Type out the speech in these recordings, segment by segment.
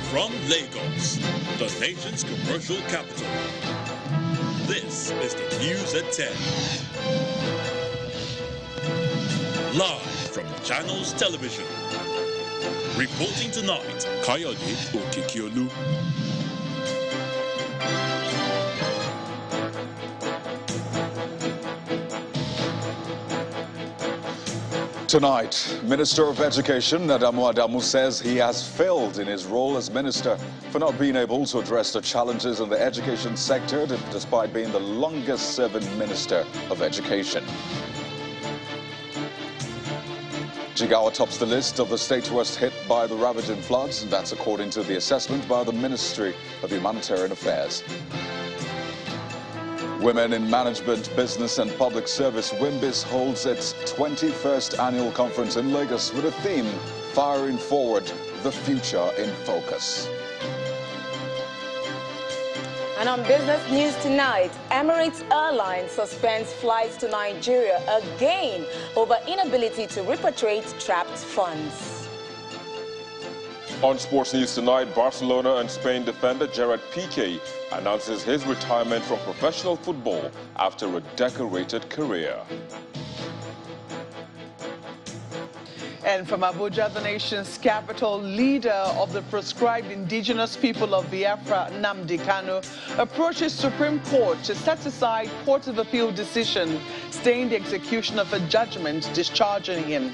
From Lagos, the nation's commercial capital, this is the News at 10. Live from Channels Television. Reporting tonight, Kayode Okekiolu. Tonight, Minister of Education Adamu Adamu says he has failed in his role as minister for not being able to address the challenges in the education sector despite being the longest-serving Minister of Education. Jigawa tops the list of the states worst hit by the ravaging floods, and that's according to the assessment by the Ministry of Humanitarian Affairs. Women in Management, Business and Public Service, WIMBIS, holds its 21st annual conference in Lagos with a theme, Firing Forward, the Future in Focus. And on business news tonight, Emirates Airline suspends flights to Nigeria again over inability to repatriate trapped funds. On sports news tonight, Barcelona and Spain defender Gerard Piqué announces his retirement from professional football after a decorated career. And from Abuja, the nation's capital, leader of the proscribed indigenous people of Biafra, Nnamdi Kanu, approaches Supreme Court to set aside Court of Appeal decision staying the execution of a judgment discharging him.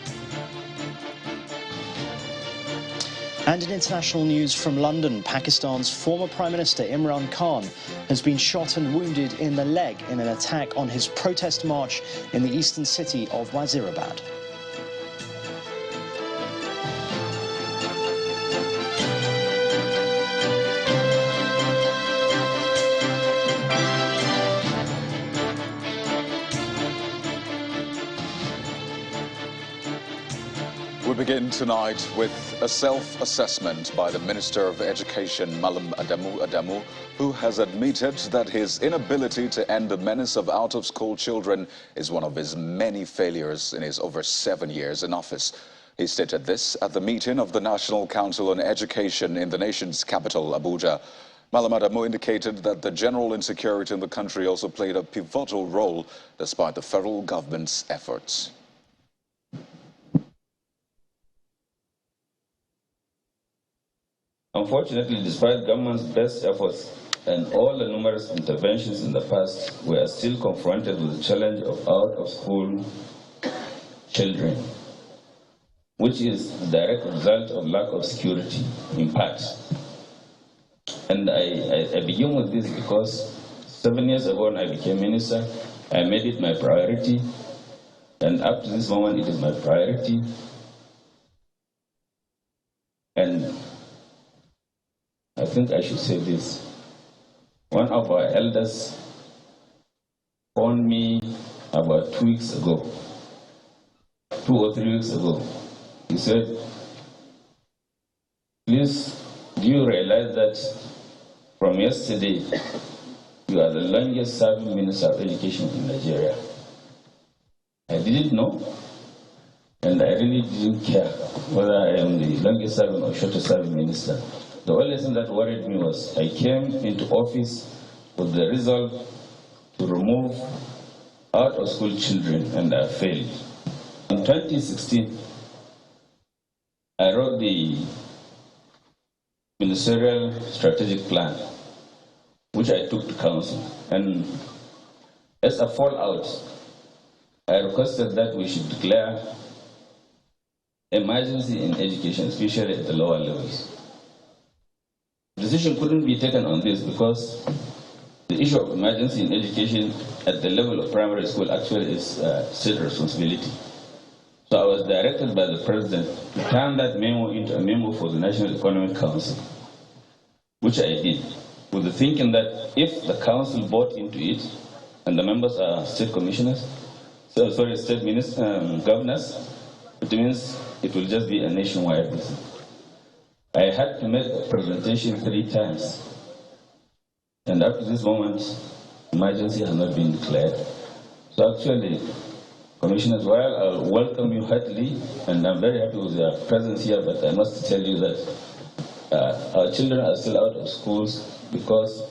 And in international news from London, Pakistan's former Prime Minister Imran Khan has been shot and wounded in the leg in an attack on his protest march in the eastern city of Wazirabad. We begin tonight with a self-assessment by the Minister of Education, Malam Adamu, who has admitted that his inability to end the menace of out-of-school children is one of his many failures in his over 7 years in office. He stated this at the meeting of the National Council on Education in the nation's capital, Abuja. Malam Adamu indicated that the general insecurity in the country also played a pivotal role despite the federal government's efforts. Unfortunately, despite government's best efforts and all the numerous interventions in the past, we are still confronted with the challenge of out-of-school children, which is the direct result of lack of security in part. And I begin with this because 7 years ago when I became minister, I made it my priority, and up to this moment it is my priority. And I think I should say this. One of our elders phoned me about 2 weeks ago, 2 or 3 weeks ago. He said, please, do you realize that from yesterday, you are the longest serving Minister of Education in Nigeria? I didn't know, and I really didn't care whether I am the longest serving or shortest serving minister. The only thing that worried me was I came into office with the resolve to remove out-of-school children, and I failed. In 2016, I wrote the ministerial strategic plan, which I took to council. And as a fallout, I requested that we should declare emergency in education, especially at the lower levels. Decision couldn't be taken on this because the issue of emergency in education at the level of primary school actually is state responsibility. So I was directed by the president to turn that memo into a memo for the National Economic Council, which I did, with the thinking that if the council bought into it, and the members are state commissioners, state governors, it means it will just be a nationwide thing. I had to make a presentation 3 times, and up to this moment, emergency has not been declared. So actually, Commissioners, while I welcome you heartily, and I'm very happy with your presence here, but I must tell you that our children are still out of schools because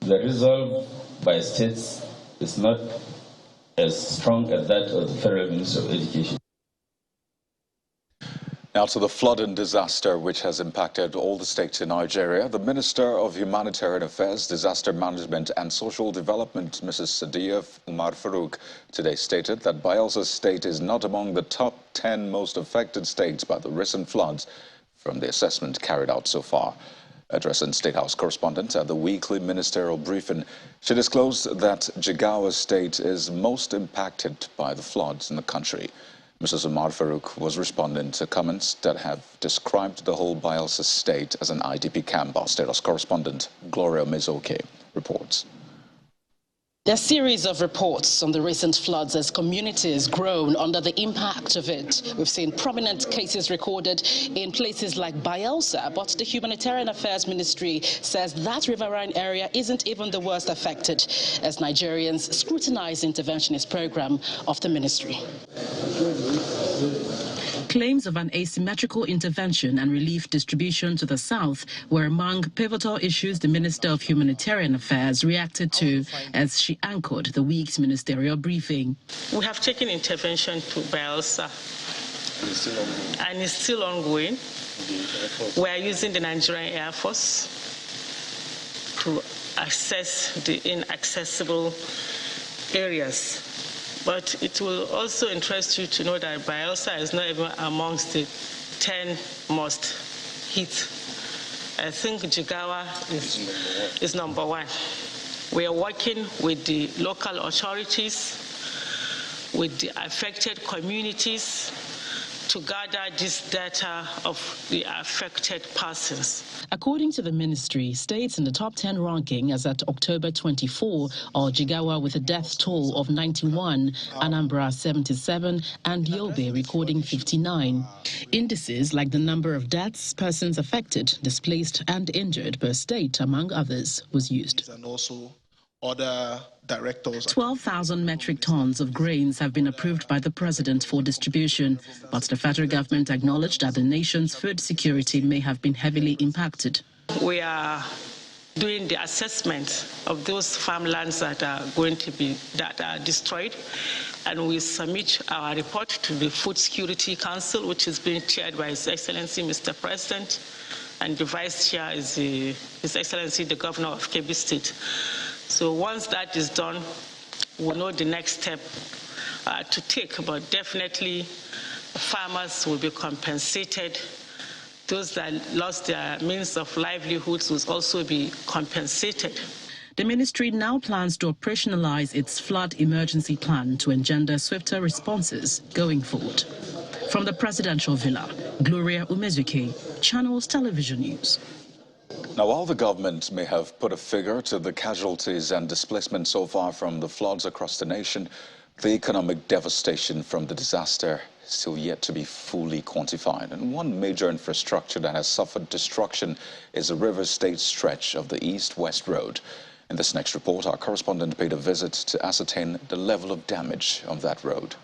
the resolve by states is not as strong as that of the Federal Ministry of Education. Now to the flood and disaster which has impacted all the states in Nigeria. The Minister of Humanitarian Affairs, Disaster Management and Social Development, Mrs. Sadiya Umar Farouk, today stated that Bayelsa State is not among the top 10 most affected states by the recent floods from the assessment carried out so far. Addressing State House correspondents at the weekly ministerial briefing, she disclosed that Jigawa State is most impacted by the floods in the country. Mrs. Umar Farouk was responding to comments that have described the whole Bayelsa State as an IDP camp. Our State House correspondent Gloria Mezoke reports. There are a series of reports on the recent floods as communities groan under the impact of it. We've seen prominent cases recorded in places like Bayelsa, but the Humanitarian Affairs Ministry says that riverine area isn't even the worst affected as Nigerians scrutinize the interventionist program of the ministry. Claims of an asymmetrical intervention and relief distribution to the south were among pivotal issues the Minister of Humanitarian Affairs reacted to as she anchored the week's ministerial briefing. We have taken intervention to Bayelsa, and it's still ongoing. We are using the Nigerian Air Force to access the inaccessible areas. But it will also interest you to know that Bayelsa is not even amongst the 10 most hit. I think Jigawa is number one. We are working with the local authorities, with the affected communities, to gather this data of the affected persons. According to the ministry, states in the top 10 ranking as at October 24 are Jigawa with a death toll of 91, Anambra 77, and Yobe recording 59. Indices like the number of deaths, persons affected, displaced, and injured per state, among others, was used. And also other directors. 12,000 metric tons of grains have been approved by the president for distribution, but the federal government acknowledged that the nation's food security may have been heavily impacted. We are doing the assessment of those farmlands that are going to be destroyed, and we submit our report to the Food Security Council, which is being chaired by His Excellency Mr. President, and the Vice Chair is His Excellency the Governor of Kebbi State. So once that is done, we'll know the next step to take, but definitely farmers will be compensated. Those that lost their means of livelihoods will also be compensated. The ministry now plans to operationalize its flood emergency plan to engender swifter responses going forward. From the presidential villa, Gloria Umezuke, Channels Television News. Now, while the government may have put a figure to the casualties and displacement so far from the floods across the nation, the economic devastation from the disaster is still yet to be fully quantified. And one major infrastructure that has suffered destruction is the River State stretch of the East-West Road. In this next report, our correspondent paid a visit to ascertain the level of damage of that road.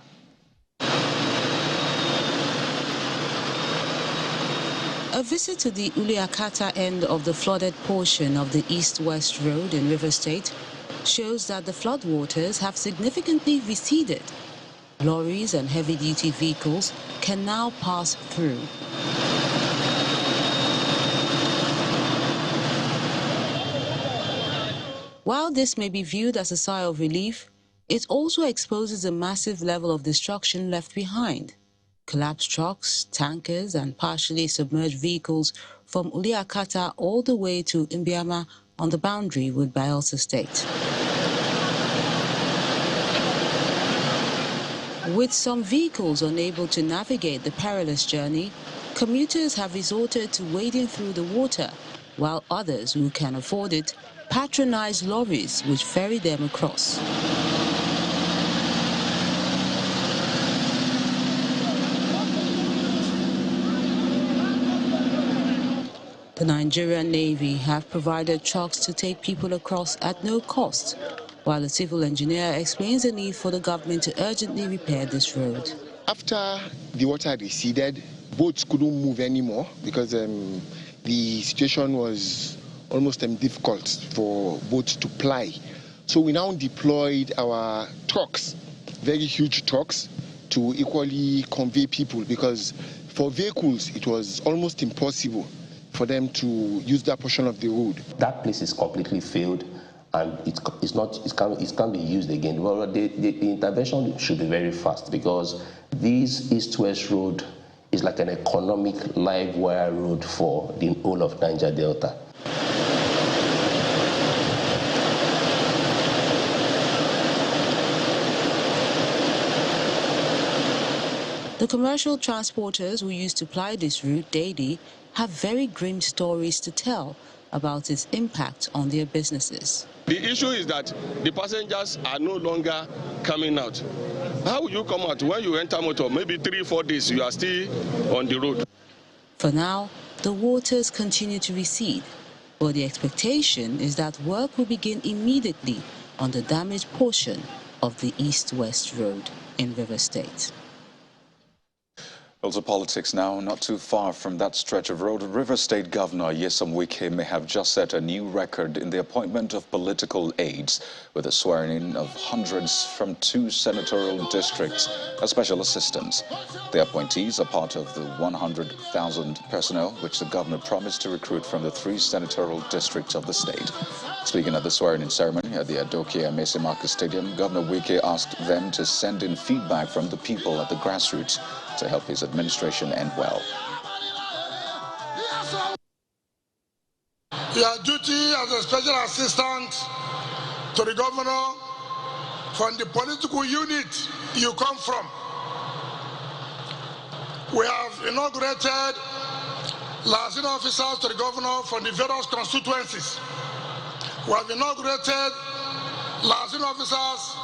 A visit to the Uliakata end of the flooded portion of the East-West Road in River State shows that the floodwaters have significantly receded. Lorries and heavy-duty vehicles can now pass through. While this may be viewed as a sigh of relief, it also exposes a massive level of destruction left behind. Collapsed trucks, tankers, and partially submerged vehicles from Uliakata all the way to Imbiama on the boundary with Bayelsa State. With some vehicles unable to navigate the perilous journey, commuters have resorted to wading through the water, while others who can afford it patronize lorries which ferry them across. The Nigerian Navy have provided trucks to take people across at no cost, while a civil engineer explains the need for the government to urgently repair this road. After the water receded, boats couldn't move anymore because the situation was almost difficult for boats to ply. So we now deployed our trucks, very huge trucks, to equally convey people, because for vehicles it was almost impossible for them to use that portion of the road. That place is completely failed, and it can't be used again. Well, the intervention should be very fast, because this east-west road is like an economic live wire road for the whole of Niger Delta. The commercial transporters who used to ply this route daily have very grim stories to tell about its impact on their businesses. The issue is that the passengers are no longer coming out. How will you come out when you enter motor? Maybe 3-4 days you are still on the road. For now, the waters continue to recede, but the expectation is that work will begin immediately on the damaged portion of the east-west road in River State. Also politics now, not too far from that stretch of road. River State Governor Nyesom Wike may have just set a new record in the appointment of political aides, with the swearing-in of hundreds from 2 senatorial districts as special assistants. The appointees are part of the 100,000 personnel which the governor promised to recruit from the 3 senatorial districts of the state. Speaking at the swearing-in ceremony at the Adoke Amese Market Stadium, Governor Wike asked them to send in feedback from the people at the grassroots to help his administration end well. Your duty as a special assistant to the governor from the political unit you come from. We have inaugurated liaison officers to the governor from the various constituencies. We have inaugurated liaison officers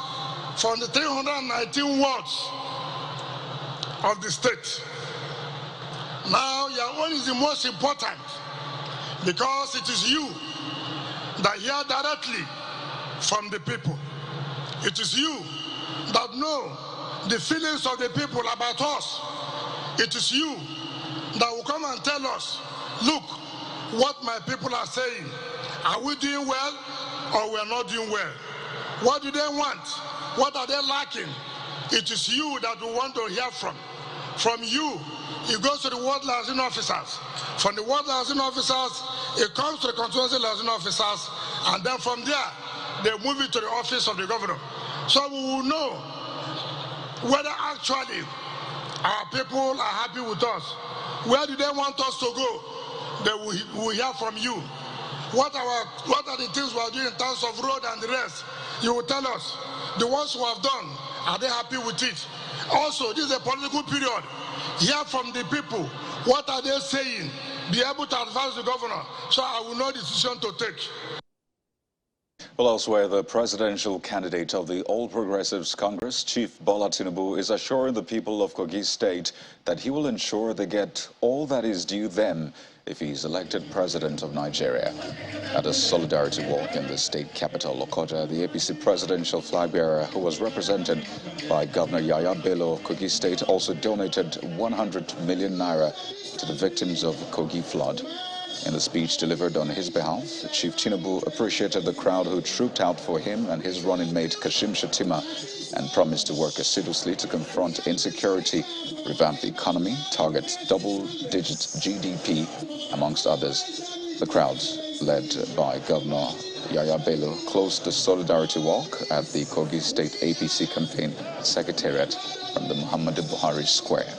from the 319 wards of the state. Now your own is the most important, because it is you that hear directly from the people. It is you that know the feelings of the people about us. It is you that will come and tell us, look, what my people are saying. Are we doing well or we are not doing well? What do they want? What are they lacking? It is you that we want to hear from. From you, it goes to the ward liaison officers. From the ward liaison officers, it comes to the constituency liaison officers, and then from there, they move it to the office of the governor. So we will know whether actually our people are happy with us. Where do they want us to go? They will hear from you. What are the things we are doing in terms of road and the rest? You will tell us. The ones who have done, are they happy with it? Also, this is a political period. Hear from the people. What are they saying? Be able to advise the governor, so I will know the decision to take. Well, elsewhere, the presidential candidate of the All Progressives Congress, Chief Bola Tinubu, is assuring the people of Kogi State that he will ensure they get all that is due them if he is elected president of Nigeria. At a solidarity walk in the state capital, Lokoja, the APC presidential flag bearer, who was represented by Governor Yaya Bello of Kogi State, also donated 100 million naira to the victims of Kogi flood. In the speech delivered on his behalf, Chief Tinubu appreciated the crowd who trooped out for him and his running mate Kashim Shettima, and promised to work assiduously to confront insecurity, revamp the economy, target double-digit GDP, amongst others. The crowds, led by Governor Yaya Bello, closed the solidarity walk at the Kogi State APC campaign secretariat from the Muhammadu Buhari Square.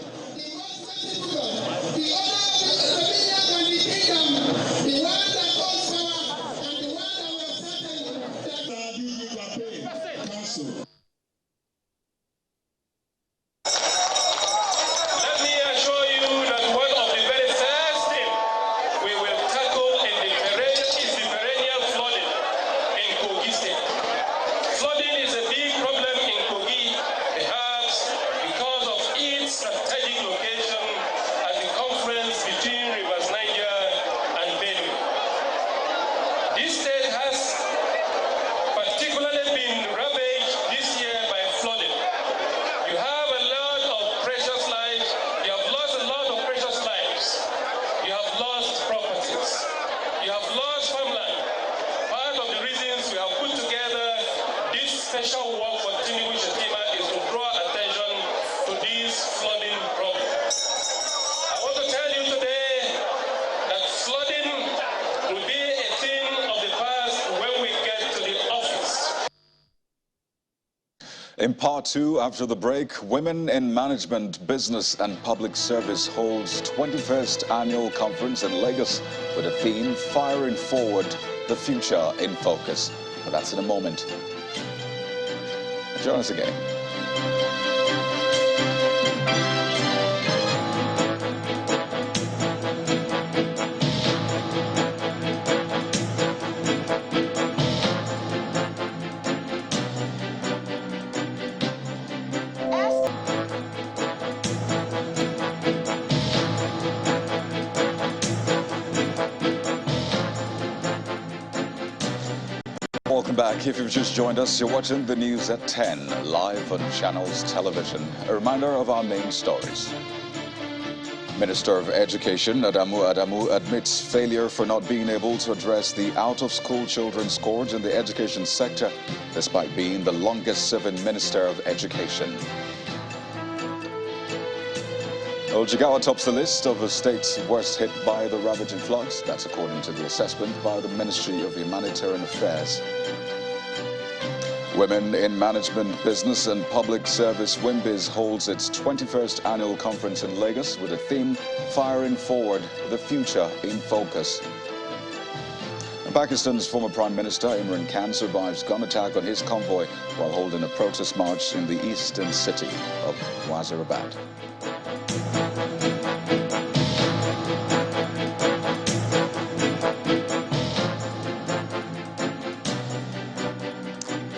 You have lost property. In part two, after the break, Women in Management, Business and Public Service holds 21st Annual Conference in Lagos with a theme, Firing Forward, the Future in Focus. But that's in a moment. Join us again. Welcome back. If you've just joined us, you're watching the news at 10, live on Channels Television. A reminder of our main stories. Minister of Education, Adamu, admits failure for not being able to address the out-of-school children scourge in the education sector, despite being the longest-serving Minister of Education. Jigawa tops the list of the states worst hit by the ravaging floods. That's according to the assessment by the Ministry of Humanitarian Affairs. Women in Management, Business and Public Service, WIMBIZ, holds its 21st annual conference in Lagos with a theme, Firing Forward, the Future in Focus. Pakistan's former Prime Minister Imran Khan survives gun attack on his convoy while holding a protest march in the eastern city of Wazirabad.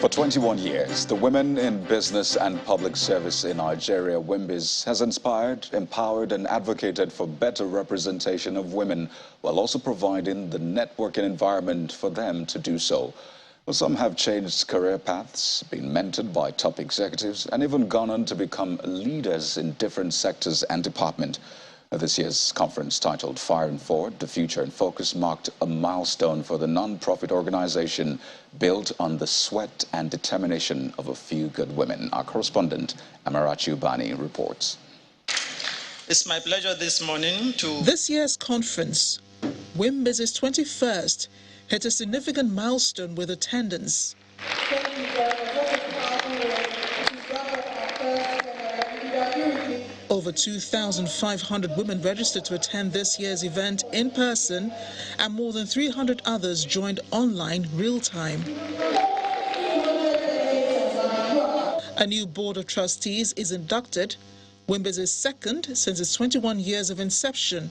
For 21 years, the Women in Business and Public Service in Nigeria, WIMBIZ, has inspired, empowered and advocated for better representation of women while also providing the networking environment for them to do so. Well, some have changed career paths, been mentored by top executives and even gone on to become leaders in different sectors and departments. This year's conference, titled Firing Forward, the Future in Focus, marked a milestone for the non-profit organization built on the sweat and determination of a few good women. Our correspondent, Amarachi Ubani, reports. It's my pleasure this morning to... This year's conference, WIMBIZ's 21st, hit a significant milestone with attendance. Over 2,500 women registered to attend this year's event in person, and more than 300 others joined online real-time. A new board of trustees is inducted, WIMBIZ's second since its 21 years of inception,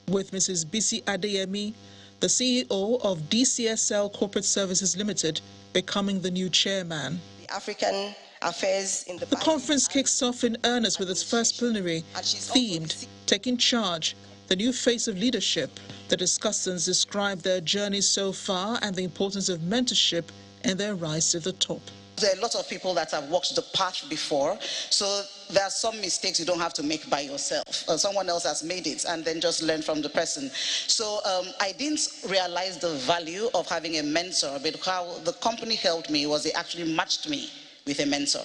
with Mrs. Bisi Adeyemi, the CEO of DCSL Corporate Services Limited, becoming the new chairman. The African Affairs in the conference kicks off in earnest with its first plenary, themed Taking Charge, the New Face of Leadership. The discussants describe their journey so far and the importance of mentorship in their rise to the top. There are a lot of people that have walked the path before, so there are some mistakes you don't have to make by yourself. Someone else has made it and then just learn from the person. So I didn't realize the value of having a mentor, but how the company helped me was they actually matched me with a mentor.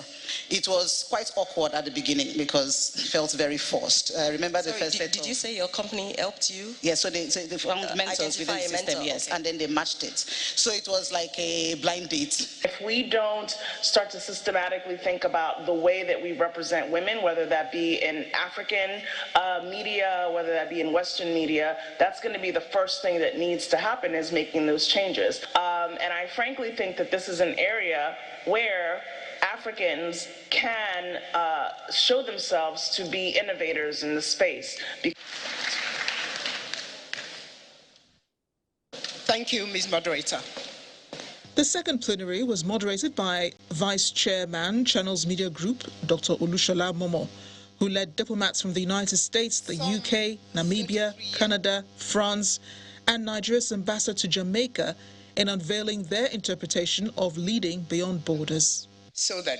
It was quite awkward at the beginning because it felt very forced. I remember the first did you say your company helped you? Yes, so they found mentors within the system, yes, okay. And then they matched it. So it was like a blind date. If we don't start to systematically think about the way that we represent women, whether that be in African media, whether that be in Western media, that's going to be the first thing that needs to happen, is making those changes. And I frankly think that this is an area where Africans can show themselves to be innovators in the space. Thank you, Ms. Moderator. The second plenary was moderated by Vice Chairman, Channels Media Group, Dr. Olushola Momo, who led diplomats from the United States, the UK, Namibia, Canada, France, and Nigeria's ambassador to Jamaica in unveiling their interpretation of leading beyond borders. So then,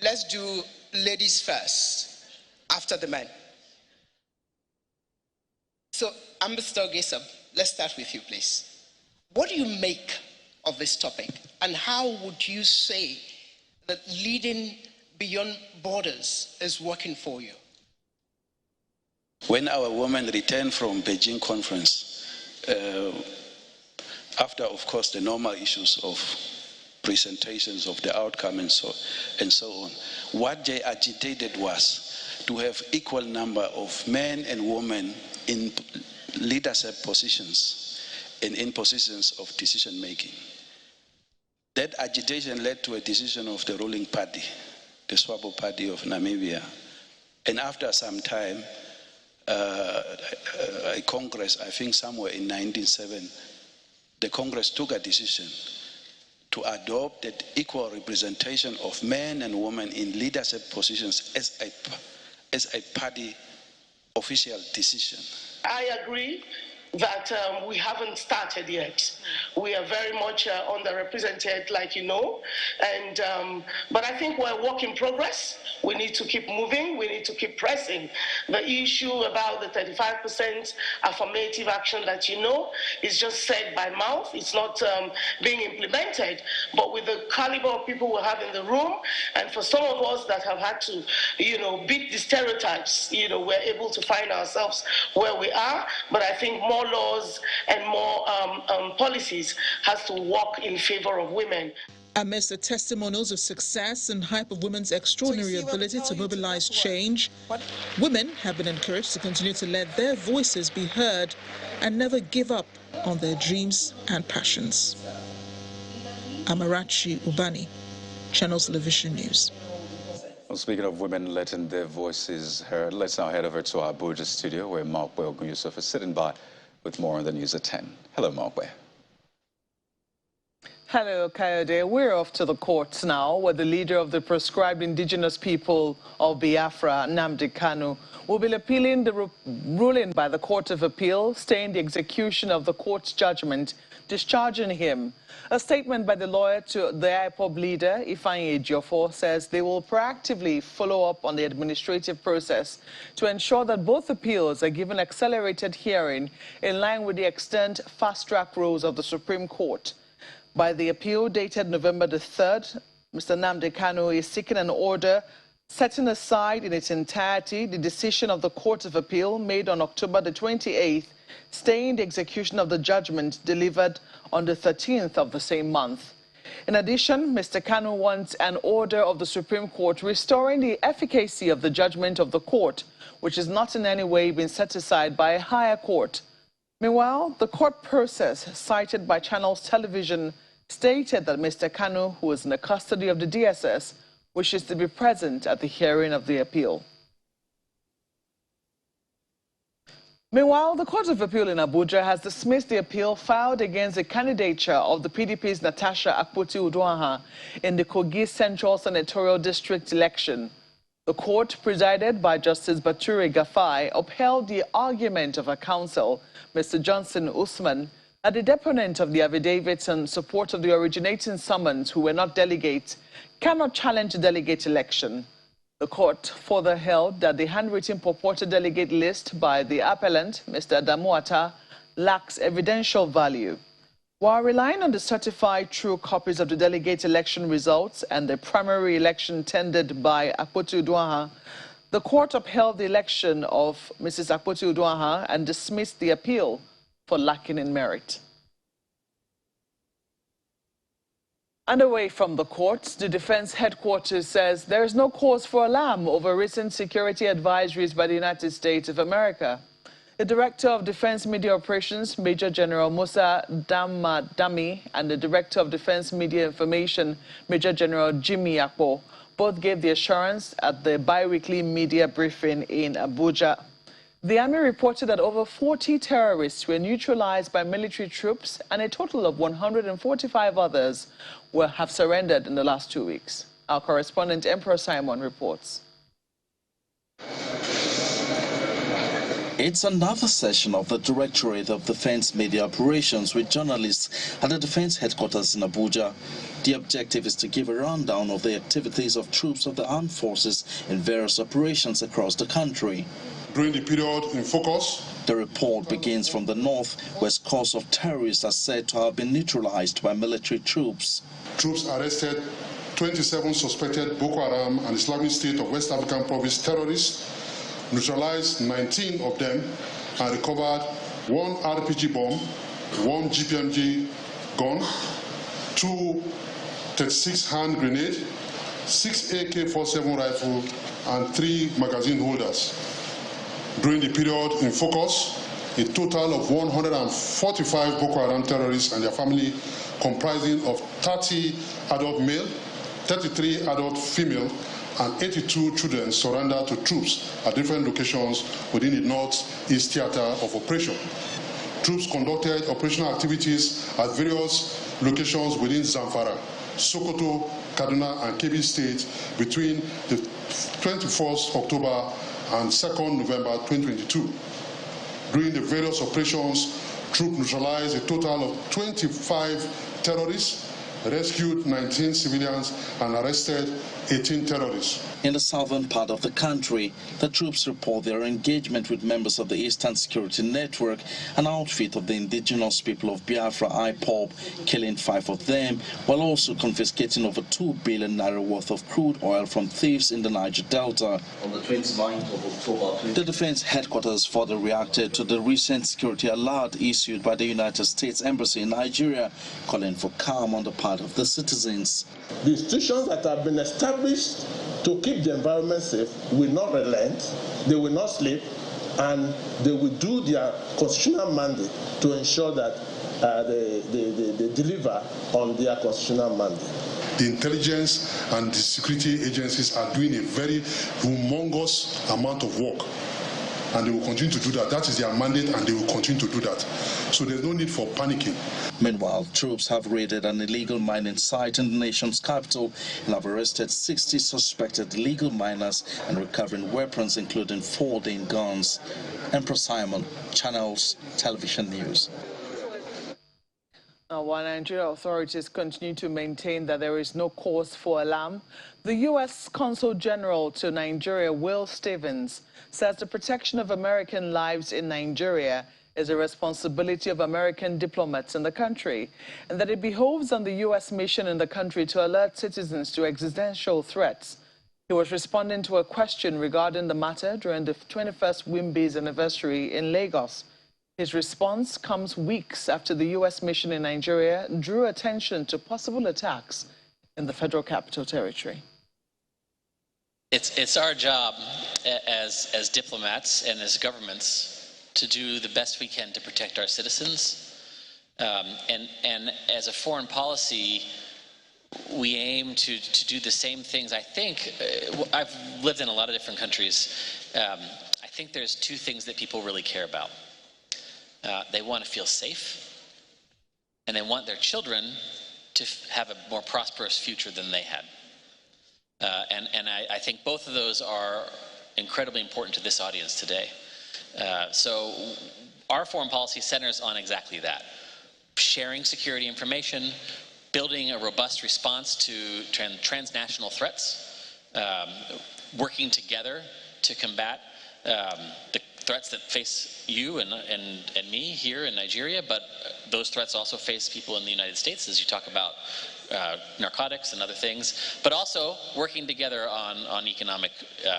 let's do ladies first, after the men. So, Ambassador Gesab, let's start with you, please. What do you make of this topic, and how would you say that leading beyond borders is working for you? When our women returned from Beijing conference, after, of course, the normal issues of presentations of the outcome and so on. What they agitated was to have equal number of men and women in leadership positions and in positions of decision making. That agitation led to a decision of the ruling party, the SWAPO party of Namibia. And after some time, a Congress, I think somewhere in 1997, the Congress took a decision to adopt that equal representation of men and women in leadership positions as a party official decision. I agree that we haven't started yet. We are very much underrepresented, like you know, and but I think we're a work in progress. We need to keep moving. We need to keep pressing. The issue about the 35% affirmative action that you know is just said by mouth. It's not being implemented. But with the caliber of people we have in the room, and for some of us that have had to, beat the stereotypes, we're able to find ourselves where we are. But I think more laws and more policies has to work in favor of women. Amidst the testimonials of success and hype of women's extraordinary ability to mobilize change, women have been encouraged to continue to let their voices be heard and never give up on their dreams and passions. Amarachi Ubani, Channels Television News. Well, speaking of women letting their voices heard, let's now head over to our Abuja studio where Mark Yusuf is sitting by with more on the news at 10. Hello, Mark. Hello, Kayode. We're off to the courts now, where the leader of the proscribed indigenous people of Biafra, Nnamdi Kanu, will be appealing the ruling by the Court of Appeal, staying the execution of the court's judgment, discharging him. A statement by the lawyer to the IPOB leader, Ifeanyi Ejiofor, says they will proactively follow up on the administrative process to ensure that both appeals are given accelerated hearing in line with the extant fast-track rules of the Supreme Court. By the appeal dated November the 3rd, Mr. Nnamdi Kanu is seeking an order setting aside in its entirety the decision of the Court of Appeal made on October the 28th, staying the execution of the judgment delivered on the 13th of the same month. In addition, Mr. Kanu wants an order of the Supreme Court restoring the efficacy of the judgment of the court, which has not in any way been set aside by a higher court. Meanwhile, the court process cited by Channels Television stated that Mr. Kanu, who is in the custody of the DSS, wishes to be present at the hearing of the appeal. Meanwhile, the Court of Appeal in Abuja has dismissed the appeal filed against the candidature of the PDP's Natasha Akpoti-Uduaghan in the Kogi Central Senatorial District election. The court, presided by Justice Bature Gafai, upheld the argument of her counsel, Mr. Johnson Usman, that the deponent of the affidavits in support of the originating summons who were not delegates cannot challenge the delegate election. The court further held that the handwritten purported delegate list by the appellant, Mr. Adamuata, lacks evidential value. While relying on the certified true copies of the delegate election results and the primary election tendered by Akpoti-Uduaghan, the court upheld the election of Mrs. Akpoti-Uduaghan and dismissed the appeal for lacking in merit. And away from the courts, the defense headquarters says there is no cause for alarm over recent security advisories by the United States of America. The Director of Defense Media Operations, Major General Musa Dami, and the Director of Defense Media Information, Major General Jimmy Akpo, both gave the assurance at the bi-weekly media briefing in Abuja. The Army reported that over 40 terrorists were neutralized by military troops and a total of 145 others have surrendered in the last 2 weeks. Our correspondent Emperor Simon reports. It's another session of the Directorate of Defense Media Operations with journalists at the Defense Headquarters in Abuja. The objective is to give a rundown of the activities of troops of the armed forces in various operations across the country. During the period in focus, the report begins from the north, where scores of terrorists are said to have been neutralized by military troops. Troops arrested 27 suspected Boko Haram and Islamic State of West African Province terrorists, neutralized 19 of them, and recovered 1 RPG bomb, 1 GPMG gun, 2 36 hand grenades, 6 AK-47 rifle, and 3 magazine holders. During the period in focus, a total of 145 Boko Haram terrorists and their family, comprising of 30 adult male, 33 adult female, and 82 children surrendered to troops at different locations within the Northeast Theater of Operation. Troops conducted operational activities at various locations within Zamfara, Sokoto, Kaduna, and Kebbi State between the 21st October and 2nd November 2022. During the various operations, troops neutralized a total of 25 terrorists, rescued 19 civilians, and arrested 18 terrorists. In the southern part of the country, the troops report their engagement with members of the Eastern Security Network, an outfit of the indigenous people of Biafra, IPOB, killing 5 of them, while also confiscating over 2 billion naira worth of crude oil from thieves in the Niger Delta. On the 29th of October, the Defense Headquarters further reacted to the recent security alert issued by the United States Embassy in Nigeria, calling for calm on the part of the citizens. The institutions that have been established to keep the environment safe will not relent, they will not sleep, and they will do their constitutional mandate to ensure that they deliver on their constitutional mandate. The intelligence and the security agencies are doing a very humongous amount of work, and they will continue to do that. That is their mandate, and they will continue to do that. So there's no need for panicking. Meanwhile, troops have raided an illegal mining site in the nation's capital and have arrested 60 suspected illegal miners and recovering weapons, including 14 guns. Emperor Simon, Channels Television News. Now, while Nigerian authorities continue to maintain that there is no cause for alarm, the U.S. Consul General to Nigeria, Will Stevens, says the protection of American lives in Nigeria is a responsibility of American diplomats in the country, and that it behoves on the U.S. mission in the country to alert citizens to existential threats. He was responding to a question regarding the matter during the 21st WIMBY's anniversary in Lagos. His response comes weeks after the U.S. mission in Nigeria drew attention to possible attacks in the Federal Capital Territory. It's our job as diplomats and as governments to do the best we can to protect our citizens. And as a foreign policy, we aim to do the same things. I think, I've lived in a lot of different countries. I think there's 2 things that people really care about. They want to feel safe, and they want their children to have a more prosperous future than they had. And I think both of those are incredibly important to this audience today. So our foreign policy centers on exactly that. Sharing security information, building a robust response to transnational threats, working together to combat the threats that face you and me here in Nigeria, but those threats also face people in the United States, as you talk about narcotics and other things, but also working together on economic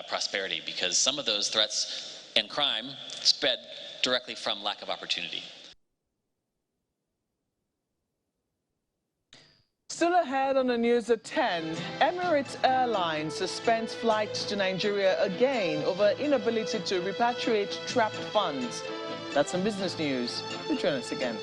prosperity, because some of those threats and crime spread directly from lack of opportunity. Still ahead on the news at 10, Emirates Airline suspends flights to Nigeria again over inability to repatriate trapped funds. That's some business news. Do join us again.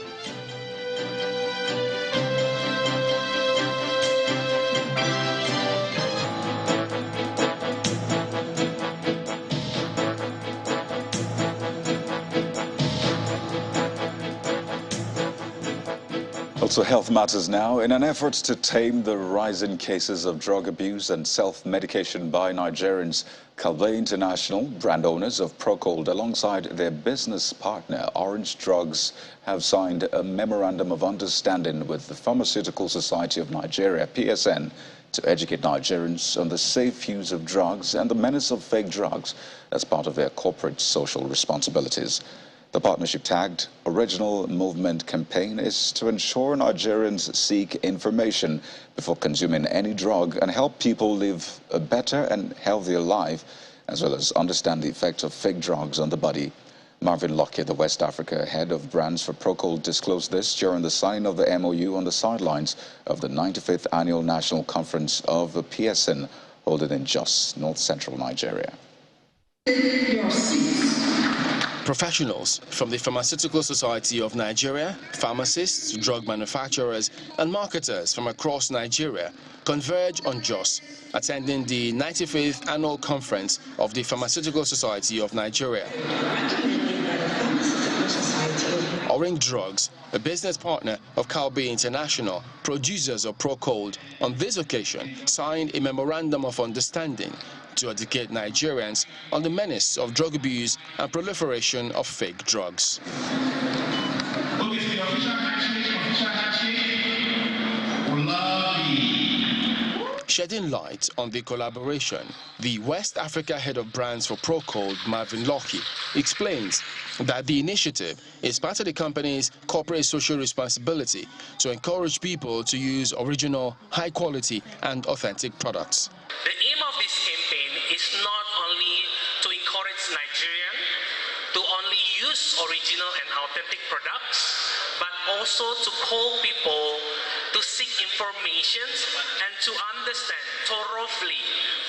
Also, health matters now. In an effort to tame the rising cases of drug abuse and self-medication by Nigerians, Calvé International, brand owners of Procold, alongside their business partner, Orange Drugs, have signed a memorandum of understanding with the Pharmaceutical Society of Nigeria, PSN, to educate Nigerians on the safe use of drugs and the menace of fake drugs as part of their corporate social responsibilities. The partnership, tagged Original Movement Campaign, is to ensure Nigerians seek information before consuming any drug and help people live a better and healthier life, as well as understand the effect of fake drugs on the body. Marvin Lockyer, the West Africa head of brands for Procold, disclosed this during the signing of the MOU on the sidelines of the 95th Annual National Conference of the PSN, holding in Jos, north-central Nigeria. Professionals from the Pharmaceutical Society of Nigeria, pharmacists, drug manufacturers, and marketers from across Nigeria converge on Jos, attending the 95th Annual Conference of the Pharmaceutical Society of Nigeria. Orange Drugs, a business partner of Calbee International, producers of Procold, on this occasion signed a memorandum of understanding to educate Nigerians on the menace of drug abuse and proliferation of fake drugs. Shedding light on the collaboration, the West Africa head of brands for Procold, Marvin Lockyer, explains that the initiative is part of the company's corporate social responsibility to encourage people to use original, high-quality and authentic products. The aim of this campaign is not only to encourage Nigerians to only use original and authentic products, but also to call people to seek information and to understand thoroughly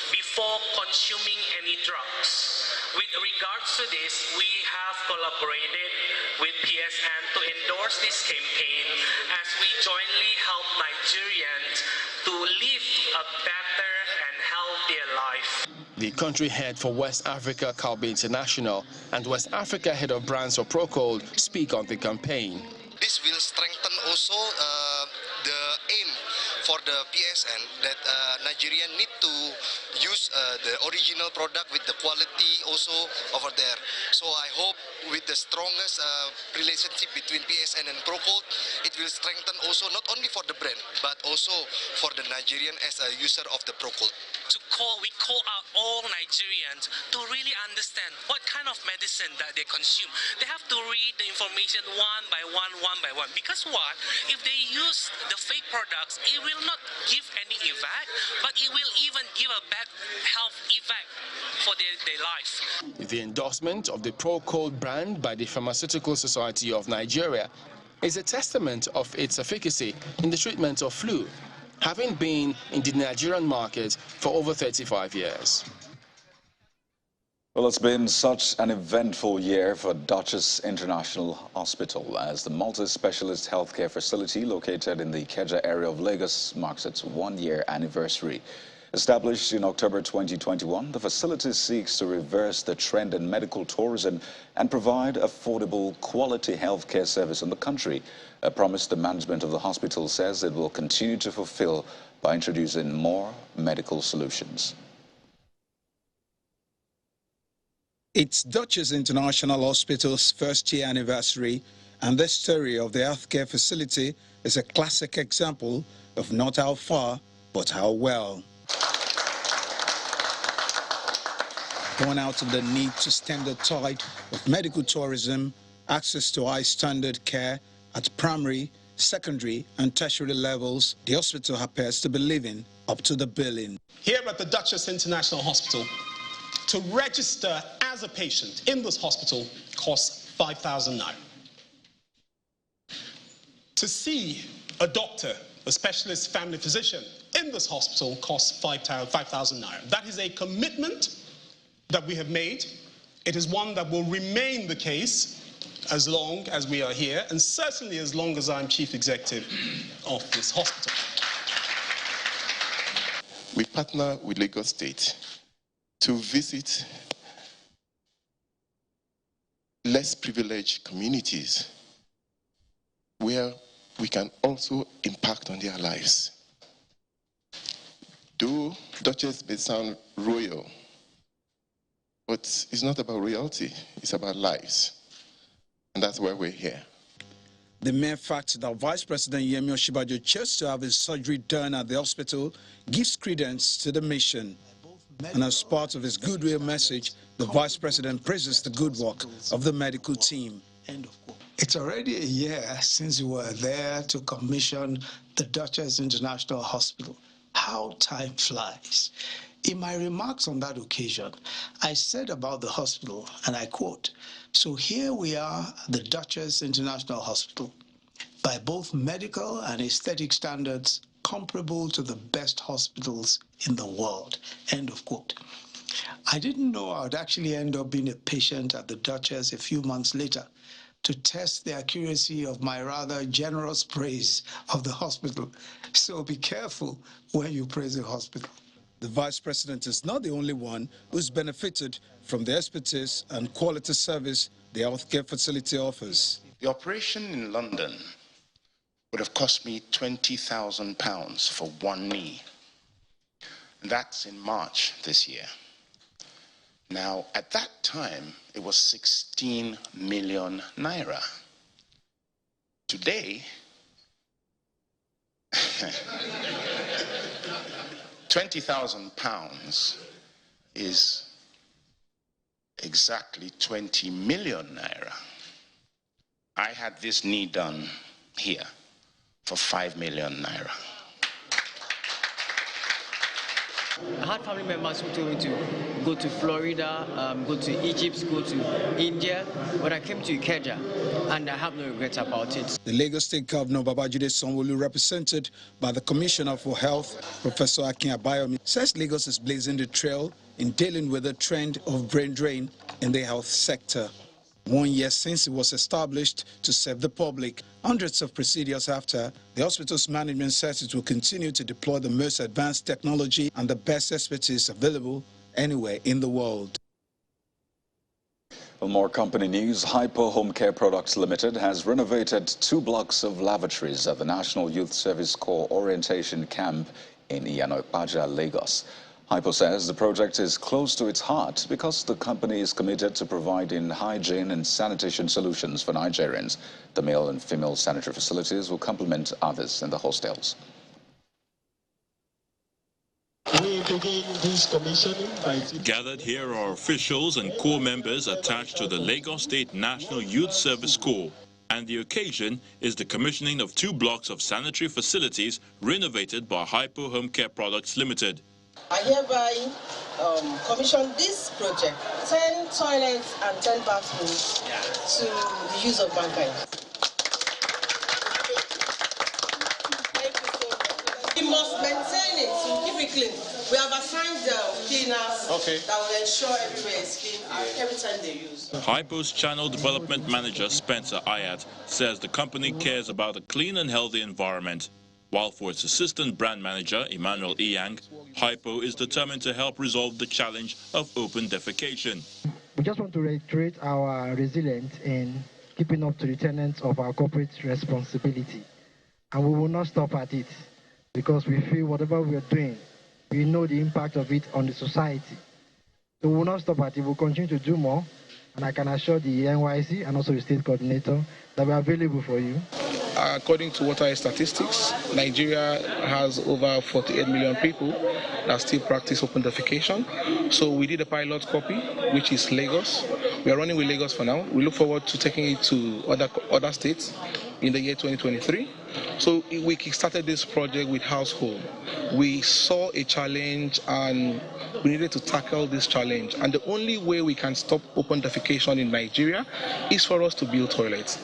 before consuming any drugs. With regards to this, we have collaborated with PSN to endorse this campaign as we jointly help Nigerians to live a better and healthier life. The country head for West Africa, Calbee International, and West Africa head of brands for Procold speak on the campaign. This will strengthen also the aim for the PSN that Nigerians need to use the original product with the quality also over there. So I hope with the strongest relationship between PSN and Procold, it will strengthen also not only for the brand, but also for the Nigerian as a user of the Procold. We call out all Nigerians to really understand what kind of medicine that they consume. They have to read the information one by one. Because what? If they use the fake products, it will not give any effect, but it will even give a bad health effect for their life. The endorsement of the Procold brand by the Pharmaceutical Society of Nigeria is a testament of its efficacy in the treatment of flu, having been in the Nigerian market for over 35 years. Well, it's been such an eventful year for Duchess International Hospital as the multi-specialist healthcare facility located in the Ikeja area of Lagos marks its one-year anniversary. Established in October 2021, the facility seeks to reverse the trend in medical tourism and provide affordable, quality healthcare service in the country, a promise the management of the hospital says it will continue to fulfill by introducing more medical solutions. It's Duchess International Hospital's first-year anniversary, and the story of the healthcare facility is a classic example of not how far, but how well. Born out of the need to stem the tide of medical tourism, access to high-standard care at primary, secondary, and tertiary levels, the hospital appears to be living up to the billing. Here at the Duchess International Hospital, to register as a patient in this hospital costs 5,000 naira. To see a doctor, a specialist family physician in this hospital costs 5,000 naira. That is a commitment that we have made. It is one that will remain the case as long as we are here, and certainly as long as I'm chief executive of this hospital. We partner with Lagos State to visit less privileged communities where we can also impact on their lives. Though Duchess may sound royal, but it's not about royalty, it's about lives. And that's why we're here. The mere fact that Vice President Yemi Osinbajo chose to have his surgery done at the hospital gives credence to the mission. And as part of his goodwill message, the Vice President praises the good work of the medical team. It's already a year since we were there to commission the Duchess International Hospital. How time flies. In my remarks on that occasion, I said about the hospital, and I quote, "So here we are, the Duchess International Hospital, by both medical and aesthetic standards, comparable to the best hospitals in the world," end of quote. I didn't know I would actually end up being a patient at the Duchess a few months later to test the accuracy of my rather generous praise of the hospital. So be careful when you praise a hospital. The Vice President is not the only one who's benefited from the expertise and quality service the healthcare facility offers. The operation in London would have cost me £20,000 for one knee. And that's in March this year. Now, at that time, it was 16 million naira. Today, £20,000 is exactly 20 million naira. I had this knee done here for 5 million naira. I had family members who told me to go to Florida, go to Egypt, go to India, but I came to Ikeja, and I have no regrets about it. The Lagos State Governor Babajide Sanwo-Olu, represented by the Commissioner for Health, Professor Akin Abayomi, says Lagos is blazing the trail in dealing with the trend of brain drain in the health sector. 1 year since it was established to serve the public, hundreds of procedures after, the hospital's management says it will continue to deploy the most advanced technology and the best expertise available anywhere in the world. For more company news, Hypo Home Care Products Limited has renovated 2 blocks of lavatories at the National Youth Service Corps Orientation Camp in Iyanoipaja, Lagos. Hypo says the project is close to its heart because the company is committed to providing hygiene and sanitation solutions for Nigerians. The male and female sanitary facilities will complement others in the hostels. We begin this commissioning by... Gathered here are officials and corps members attached to the Lagos State National Youth Service Corps. And the occasion is the commissioning of 2 blocks of sanitary facilities renovated by Hypo Home Care Products Limited. I hereby commission this project, 10 toilets and 10 bathrooms to the use of mankind. We must maintain it, to keep it clean. We have assigned cleaners that will ensure everywhere is clean every time they use. Hypo's Channel Development Manager Spencer Ayat says the company cares about a clean and healthy environment. While for its assistant brand manager, Emmanuel Iyang, Hypo is determined to help resolve the challenge of open defecation. We just want to reiterate our resilience in keeping up to the tenets of our corporate responsibility. And we will not stop at it because we feel whatever we are doing, we know the impact of it on the society. So we will not stop at it, we'll continue to do more. And I can assure the NYC and also the state coordinator that we are available for you. According to water statistics, Nigeria has over 48 million people that still practice open defecation. So we did a pilot copy, which is Lagos. We are running with Lagos for now. We look forward to taking it to other states in the year 2023. So we kickstarted this project with household. We saw a challenge and we needed to tackle this challenge. And the only way we can stop open defecation in Nigeria is for us to build toilets.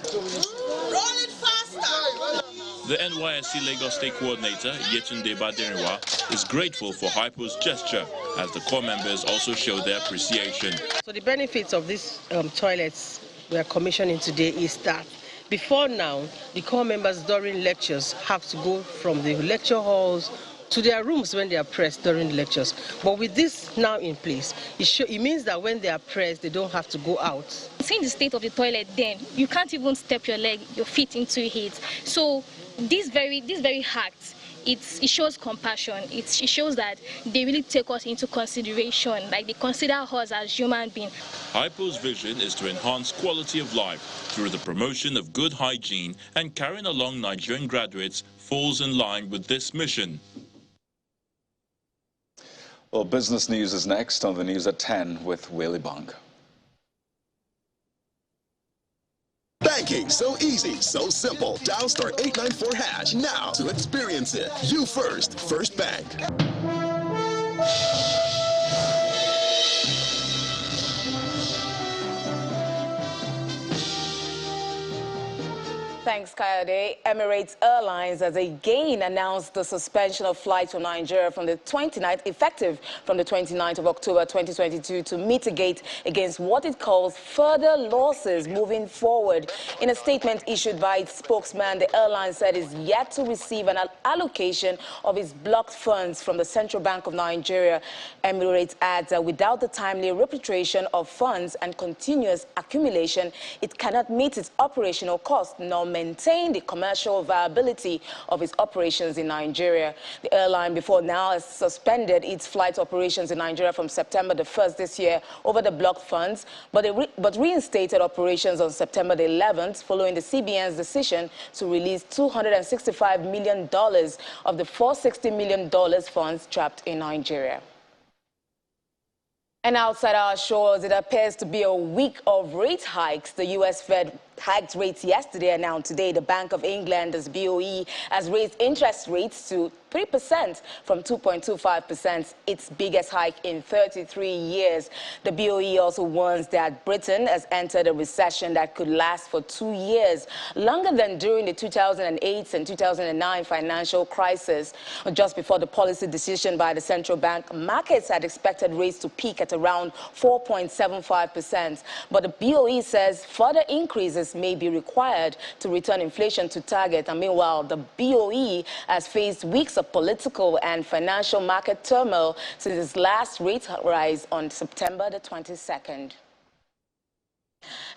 The NYSC Lagos State Coordinator, Yetunde Baderinwa, is grateful for Hypo's gesture as the corps members also show their appreciation. So the benefits of these toilets we are commissioning today is that before now, the corps members during lectures have to go from the lecture halls to their rooms when they are pressed during the lectures. But with this now in place, it means that when they are pressed, they don't have to go out. Seeing the state of the toilet then, you can't even step your feet into it. So this very act, it shows compassion. It shows that they really take us into consideration, like they consider us as human beings. Hypo's vision is to enhance quality of life through the promotion of good hygiene, and carrying along Nigerian graduates falls in line with this mission. Well, business news is next on the News at 10 with Willie Bunk. Banking, so easy, so simple. Dial *894# now to experience it. You first, First Bank. Thanks, Kayode. Emirates Airlines has again announced the suspension of flights from Nigeria from the 29th, effective from the 29th of October 2022 to mitigate against what it calls further losses moving forward. In a statement issued by its spokesman, the airline said it's yet to receive an allocation of its blocked funds from the Central Bank of Nigeria. Emirates adds that without the timely repatriation of funds and continuous accumulation, it cannot meet its operational costs nor maintain the commercial viability of its operations in Nigeria. The airline before now has suspended its flight operations in Nigeria from September the 1st this year over the blocked funds, but reinstated operations on September the 11th following the CBN's decision to release $265 million of the $460 million funds trapped in Nigeria. And outside our shores, it appears to be a week of rate hikes. The U.S. Fed hiked rates yesterday, and now today the Bank of England, as BOE, has raised interest rates to 3% from 2.25%, its biggest hike in 33 years. The BOE also warns that Britain has entered a recession that could last for 2 years, longer than during the 2008 and 2009 financial crisis. Just before the policy decision by the central bank, markets had expected rates to peak at around 4.75%. But the BOE says further increases may be required to return inflation to target. And meanwhile, the BOE has faced weeks of political and financial market turmoil since its last rate rise on September the 22nd.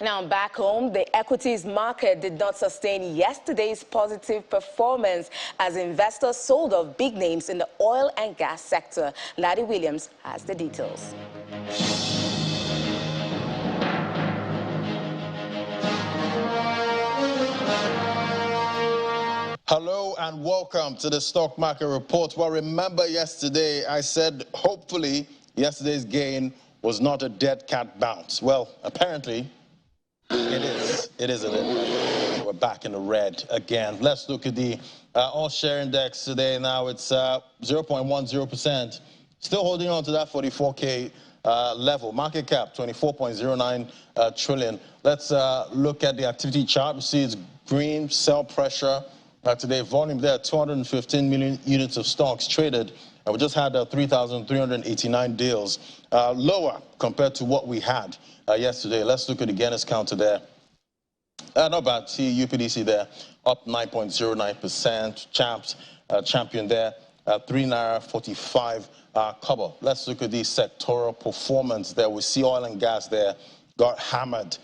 Now back home, the equities market did not sustain yesterday's positive performance as investors sold off big names in the oil and gas sector. Laddie Williams has the details. Hello and welcome to the Stock Market Report. Well, remember yesterday I said hopefully yesterday's gain was not a dead cat bounce. Well, apparently it is. It is a little. We're back in the red again. Let's look at the all-share index today. Now it's 0.10%. Still holding on to that 44K level. Market cap 24.09 trillion. Let's look at the activity chart. We see it's green, sell pressure. Today, volume there, 215 million units of stocks traded. And we just had 3,389 deals, lower compared to what we had yesterday. Let's look at the Guinness counter there. Not bad. See UPDC there, up 9.09%. Champs, champion there, 3.45 Naira. Let's look at the sectoral performance there. We see oil and gas there got hammered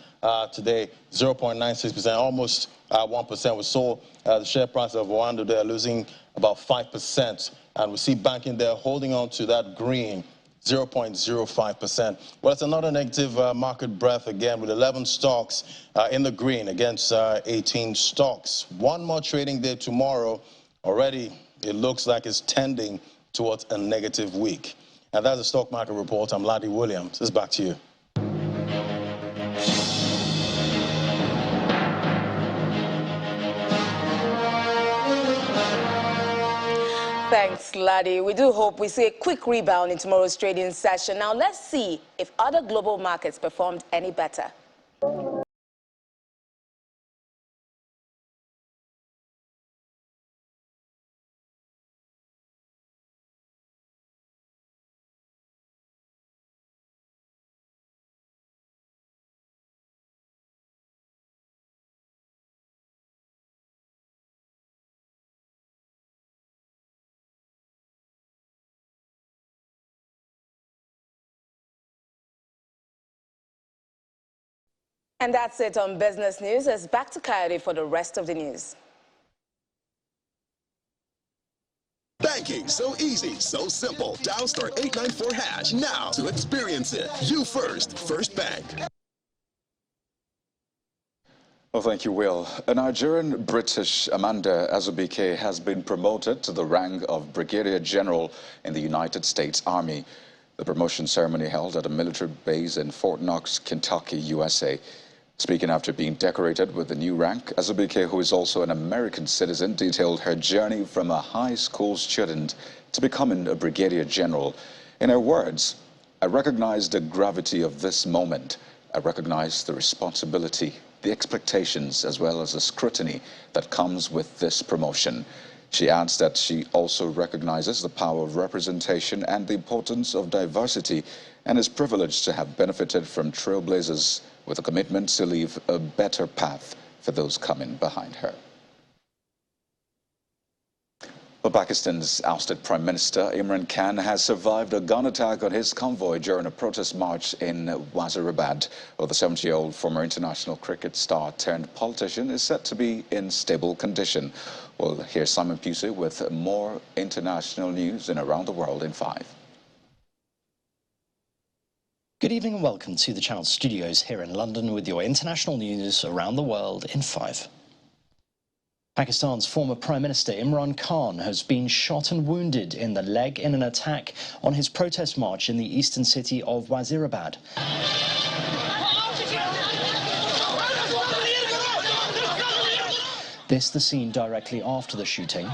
today, 0.96%, almost 1%. We saw the share price of Rwanda there losing about 5%. And we see banking there holding on to that green, 0.05%. Well, it's another negative market breadth again with 11 stocks in the green against 18 stocks. One more trading day tomorrow. Already, it looks like it's tending towards a negative week. And that's the Stock Market Report. I'm Laddie Williams. It's back to you. Thanks, Laddie. We do hope we see a quick rebound in tomorrow's trading session. Now, let's see if other global markets performed any better. And that's it on Business News. It's back to Kayode for the rest of the news. Banking, so easy, so simple. Dial *894# now to experience it. You first, First Bank. Well, thank you, Will. A Nigerian-British Amanda Azubike has been promoted to the rank of Brigadier General in the United States Army. The promotion ceremony held at a military base in Fort Knox, Kentucky, USA. Speaking after being decorated with the new rank, Azubike, who is also an American citizen, detailed her journey from a high school student to becoming a brigadier general. In her words, "I recognize the gravity of this moment. I recognize the responsibility the expectations as well as the scrutiny that comes with this promotion. She adds that she also recognizes the power of representation and the importance of diversity, and is privileged to have benefited from trailblazers with a commitment to leave a better path for those coming behind her. Well, Pakistan's ousted Prime Minister Imran Khan has survived a gun attack on his convoy during a protest march in Wazirabad. Well, the 70-year-old former international cricket star turned politician is said to be in stable condition. Well, here's Simon Pusey with more international news and around the world in 5. Good evening and welcome to the Channel Studios here in London with your international news around the world in 5. Pakistan's former Prime Minister Imran Khan has been shot and wounded in the leg in an attack on his protest march in the eastern city of Wazirabad. This the scene directly after the shooting.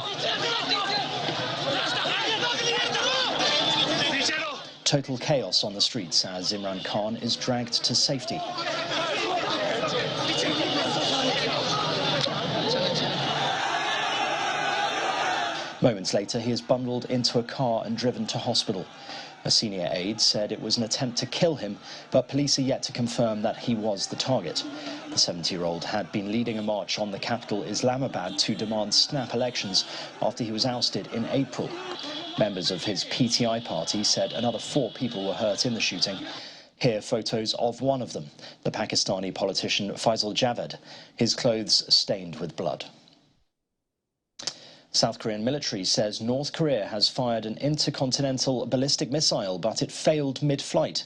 Total chaos on the streets as Imran Khan is dragged to safety. Moments later, he is bundled into a car and driven to hospital. A senior aide said it was an attempt to kill him, but police are yet to confirm that he was the target. The 70-year-old had been leading a march on the capital Islamabad to demand snap elections after he was ousted in April. Members of his PTI party said another 4 people were hurt in the shooting. Here photos of one of them, the Pakistani politician Faisal Javed, his clothes stained with blood. South Korean military says North Korea has fired an intercontinental ballistic missile, but it failed mid-flight.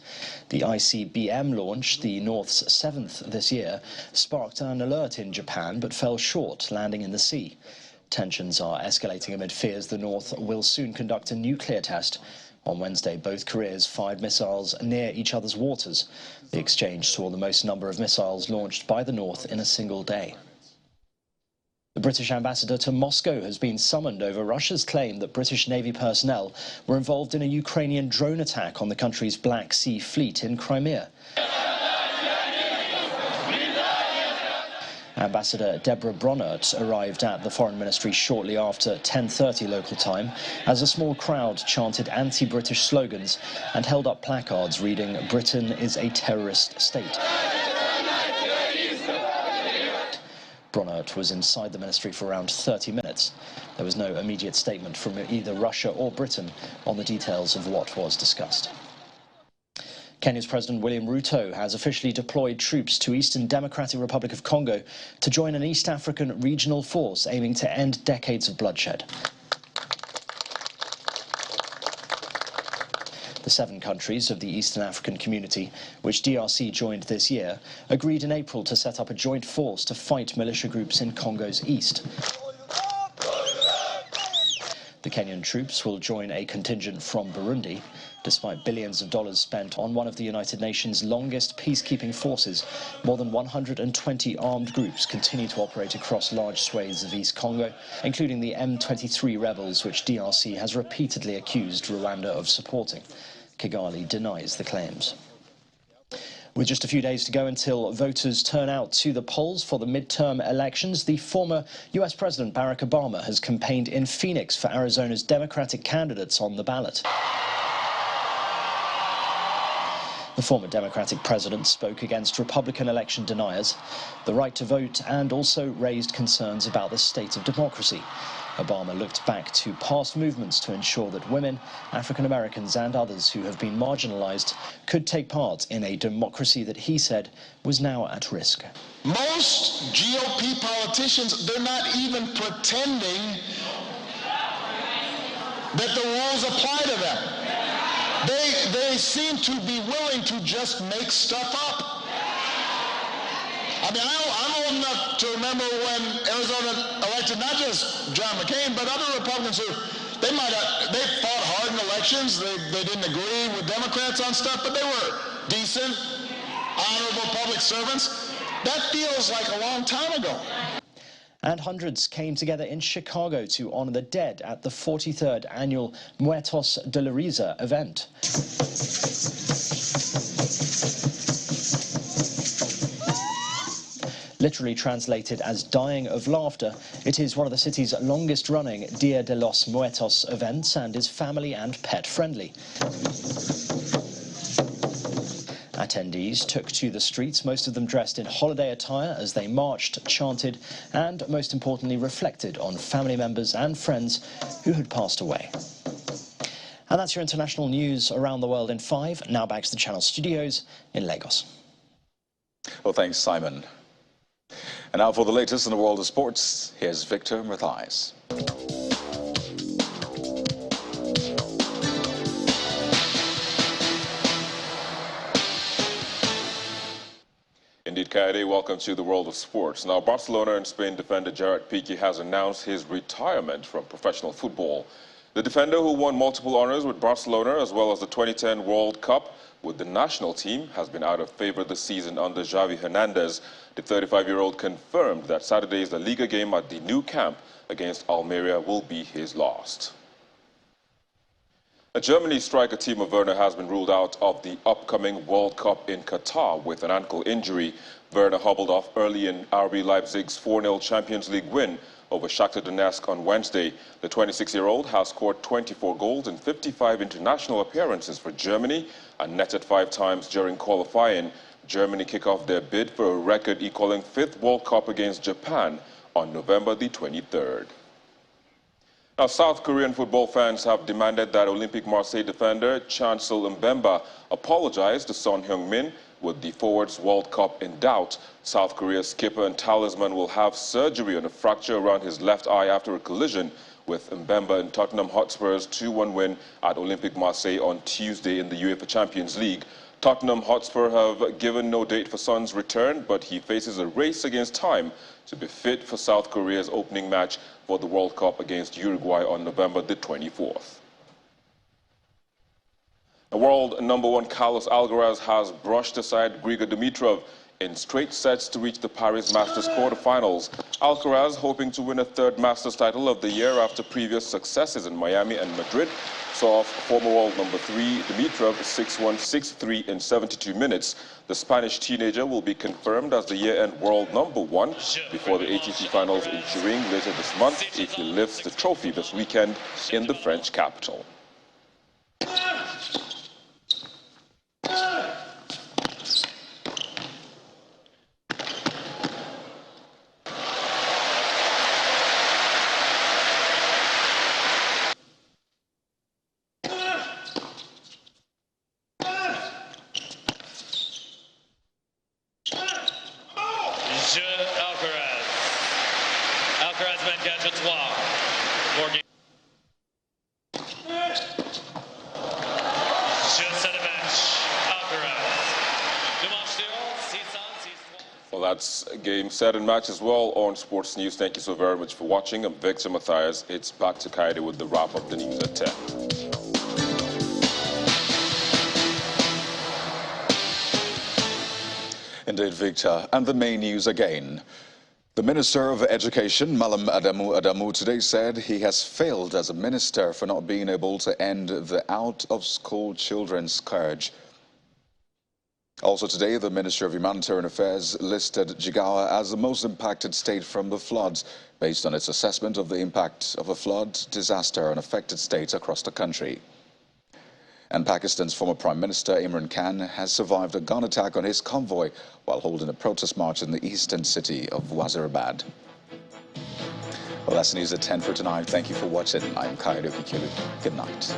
The ICBM launch, the North's 7th this year, sparked an alert in Japan but fell short, landing in the sea. Tensions are escalating amid fears the North will soon conduct a nuclear test. On Wednesday, both Koreas fired missiles near each other's waters. The exchange saw the most number of missiles launched by the North in a single day. The British ambassador to Moscow has been summoned over Russia's claim that British Navy personnel were involved in a Ukrainian drone attack on the country's Black Sea Fleet in Crimea. Ambassador Deborah Bronnert arrived at the Foreign Ministry shortly after 10:30 local time as a small crowd chanted anti-British slogans and held up placards reading "Britain is a terrorist state." Bronnert was inside the ministry for around 30 minutes. There was no immediate statement from either Russia or Britain on the details of what was discussed. Kenya's President William Ruto has officially deployed troops to Eastern Democratic Republic of Congo to join an East African regional force aiming to end decades of bloodshed. The 7 countries of the Eastern African Community, which DRC joined this year, agreed in April to set up a joint force to fight militia groups in Congo's east. The Kenyan troops will join a contingent from Burundi. Despite billions of dollars spent on one of the United Nations' longest peacekeeping forces, more than 120 armed groups continue to operate across large swathes of East Congo, including the M23 rebels, which DRC has repeatedly accused Rwanda of supporting. Kigali denies the claims. With just a few days to go until voters turn out to the polls for the midterm elections, the former US President Barack Obama has campaigned in Phoenix for Arizona's Democratic candidates on the ballot. The former Democratic president spoke against Republican election deniers, the right to vote, and also raised concerns about the state of democracy. Obama looked back to past movements to ensure that women, African Americans and others who have been marginalized could take part in a democracy that he said was now at risk. Most GOP politicians, they're not even pretending that the rules apply to them. They seem to be willing to just make stuff up. I mean, I'm old enough to remember when Arizona elected not just John McCain, but other Republicans who they fought hard in elections. They didn't agree with Democrats on stuff, but they were decent, honorable public servants. That feels like a long time ago. And hundreds came together in Chicago to honor the dead at the 43rd annual Muertos de la Risa event. Literally translated as dying of laughter, it is one of the city's longest-running Dia de los Muertos events and is family and pet-friendly. Attendees took to the streets, most of them dressed in holiday attire, as they marched, chanted, and most importantly reflected on family members and friends who had passed away. And that's your international news around the world in 5. Now back to the Channel studios in Lagos. Well, thanks, Simon. And now for the latest in the world of sports, here's Victor Matthias. Indeed, Kaede, welcome to the world of sports. Now, Barcelona and Spain defender Gerard Piqué has announced his retirement from professional football. The defender, who won multiple honors with Barcelona as well as the 2010 World Cup with the national team, has been out of favor this season under Xavi Hernandez. The 35-year-old confirmed that Saturday's La Liga game at the new camp against Almeria will be his last. A Germany striker Timo Werner has been ruled out of the upcoming World Cup in Qatar with an ankle injury. Werner hobbled off early in RB Leipzig's 4-0 Champions League win over Shakhtar Donetsk on Wednesday. The 26-year-old has scored 24 goals in 55 international appearances for Germany and netted 5 times during qualifying. Germany kick off their bid for a record-equaling 5th World Cup against Japan on November the 23rd. Now, South Korean football fans have demanded that Olympique Marseille defender Chancel Mbemba apologize to Son Heung-min with the forwards World Cup in doubt. South Korea's skipper and talisman will have surgery on a fracture around his left eye after a collision with Mbemba and Tottenham Hotspur's 2-1 win at Olympique Marseille on Tuesday in the UEFA Champions League. Tottenham Hotspur have given no date for Son's return, but he faces a race against time to be fit for South Korea's opening match for the World Cup against Uruguay on November the 24th. The world #1 Carlos Alcaraz has brushed aside Grigor Dimitrov in straight sets to reach the Paris Masters quarterfinals. Alcaraz, hoping to win a 3rd Masters title of the year after previous successes in Miami and Madrid, saw off former world #3 Dimitrov 6-1, 6-3 in 72 minutes. The Spanish teenager will be confirmed as the year-end world #1 before the ATP finals in Turin later this month if he lifts the trophy this weekend in the French capital. Well, that's game, set, and match as well on Sports News. Thank you so very much for watching. I'm Victor Matthias. It's back to Kaede with the wrap of the news at 10. Indeed, Victor. And the main news again. The Minister of Education, Malam Adamu, today said he has failed as a minister for not being able to end the out-of-school children scourge. Also today, the Minister of Humanitarian Affairs listed Jigawa as the most impacted state from the floods, based on its assessment of the impact of a flood disaster on affected states across the country. And Pakistan's former Prime Minister Imran Khan has survived a gun attack on his convoy while holding a protest march in the eastern city of Wazirabad. Well, that's news at 10 for tonight. Thank you for watching. I'm Kaede Okikelu. Good night.